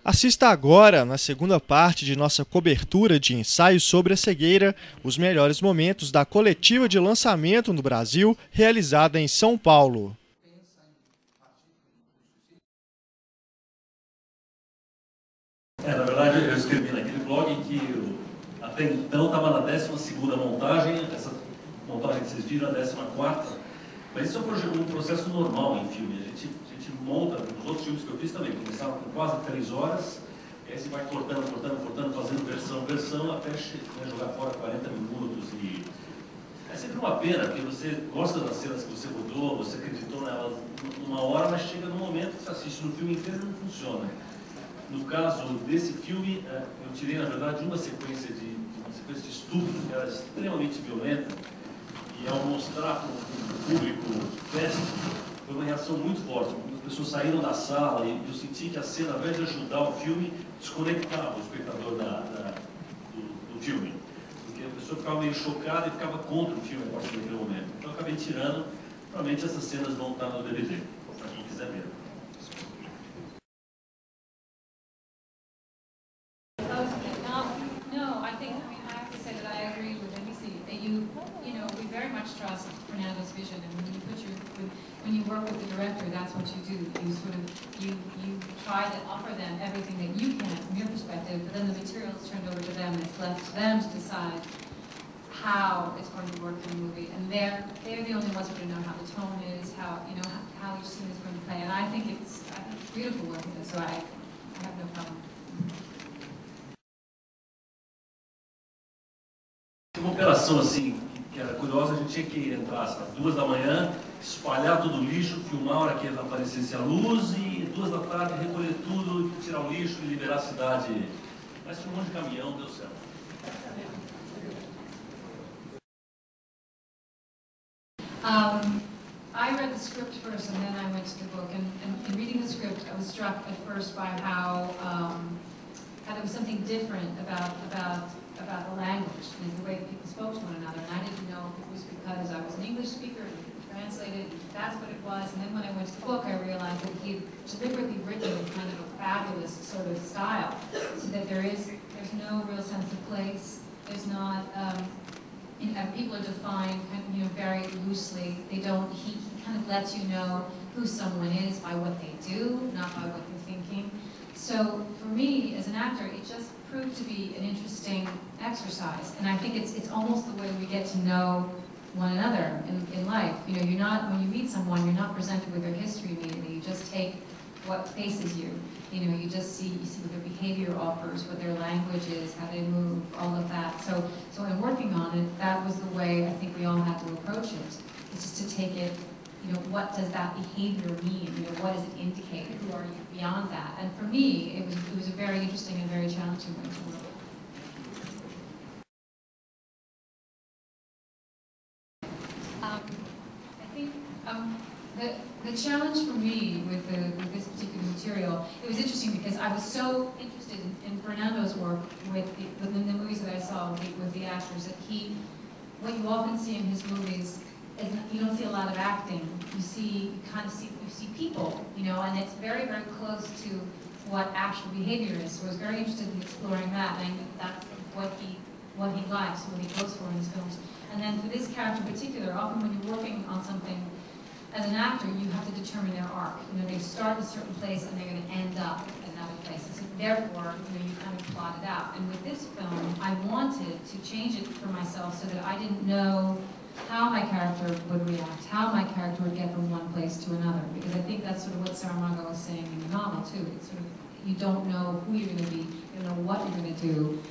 Assista agora, na segunda parte de nossa cobertura de ensaio sobre a cegueira, os melhores momentos da coletiva de lançamento no Brasil, realizada em São Paulo. Na verdade, eu escrevi naquele blog que até então estava na 12ª montagem, essa montagem que vocês viram, a 14ª, mas isso é um processo normal em filme. A gente monta, nos outros filmes que eu fiz também, começava com quase 3 horas, e aí você vai cortando, fazendo versão, até jogar fora 40 minutos. E é sempre uma pena, porque você gosta das cenas que você mudou, você acreditou nelas numa hora, mas chega num momento que você assiste no filme inteiro e não funciona. No caso desse filme, eu tirei, na verdade, uma sequência de estupro que era extremamente violenta, e ao mostrar para o público teste, foi uma reação muito forte. As pessoas saíram da sala e eu senti que a cena, ao invés de ajudar o filme, desconectava o espectador do filme. Porque a pessoa ficava meio chocada e ficava contra o filme a partir daquele momento. Então eu acabei tirando. Provavelmente essas cenas vão estar no DVD, para quem quiser ver. Trust Fernando's vision, and when you work with the director, that's what you do. You try to offer them everything that you can from your perspective, but then the material is turned over to them, and it's left to them to decide how it's going to work in the movie. And they're the only ones who are going to know how the tone is, how each scene is going to play. And I think it's beautiful working with it, so I have no problem. Uma operação assim que era curiosa, a gente tinha que entrar às 2 da manhã, espalhar todo o lixo, filmar a hora que aparecesse a luz e 2 da tarde recolher tudo, tirar o lixo e liberar a cidade. Mas tinha um monte de caminhão, deu certo. I read the script first and then I went to the book, and in reading the script I was struck at first by how there was something different about the language and the way that people spoke to one another, and I didn't know if it was because I was an English speaker and translated, and that's what it was. And then when I went to the book, I realized that he had deliberately written in kind of a fabulous sort of style, so that there's no real sense of place. There's not people are defined very loosely. He kind of lets you know who someone is by what they do, not by what they're thinking. So for me, as an actor, it just proved to be an interesting exercise, and I think it's almost the way we get to know one another in life. You're not, when you meet someone, you're not presented with their history immediately. You just take what faces you. You just see what their behavior offers, what their language is, how they move, all of that. So in working on it, that was the way I think we all had to approach it. It's just to take it. What does that behavior mean? What does it indicate? Who are you beyond that? And for me, it was a very interesting and very challenging way to work. I think the challenge for me with this particular material, it was interesting because I was so interested in Fernando's work within the movies that I saw with the actors, that what you often see in his movies, you don't see a lot of acting. You see people, and it's very, very close to what actual behavior is. So I was very interested in exploring that, and I knew that's what he likes, what he goes for in his films. And then for this character in particular, often when you're working on something as an actor, you have to determine their arc. They start in a certain place and they're going to end up at another place. So therefore, you kind of plot it out. And with this film, I wanted to change it for myself so that I didn't know how my character would react, how my character would get from one place to another. Because I think that's sort of what Saramago was saying in the novel too. It's sort of, you don't know who you're going to be, you don't know what you're going to do.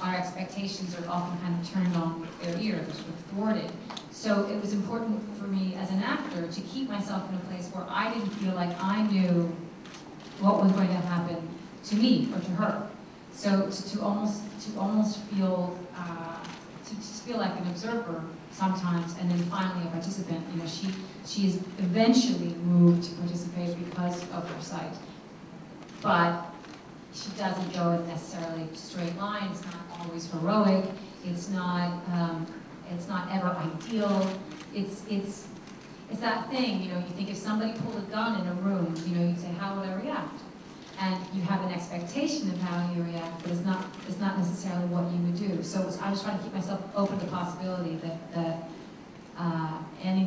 Our expectations are often kind of turned on their ear, they're sort of thwarted. So it was important for me as an actor to keep myself in a place where I didn't feel like I knew what was going to happen to me or to her. So to almost feel to feel like an observer sometimes, and then finally a participant. She is eventually moved to participate because of her sight, but she doesn't go in necessarily straight line. It's not always heroic. It's not ever ideal. It's that thing. You think if somebody pulled a gun in a room, you'd say, how would I react? and you have an expectation of how you react, but it's not necessarily what you would do. So I was trying to keep myself open to the possibility that any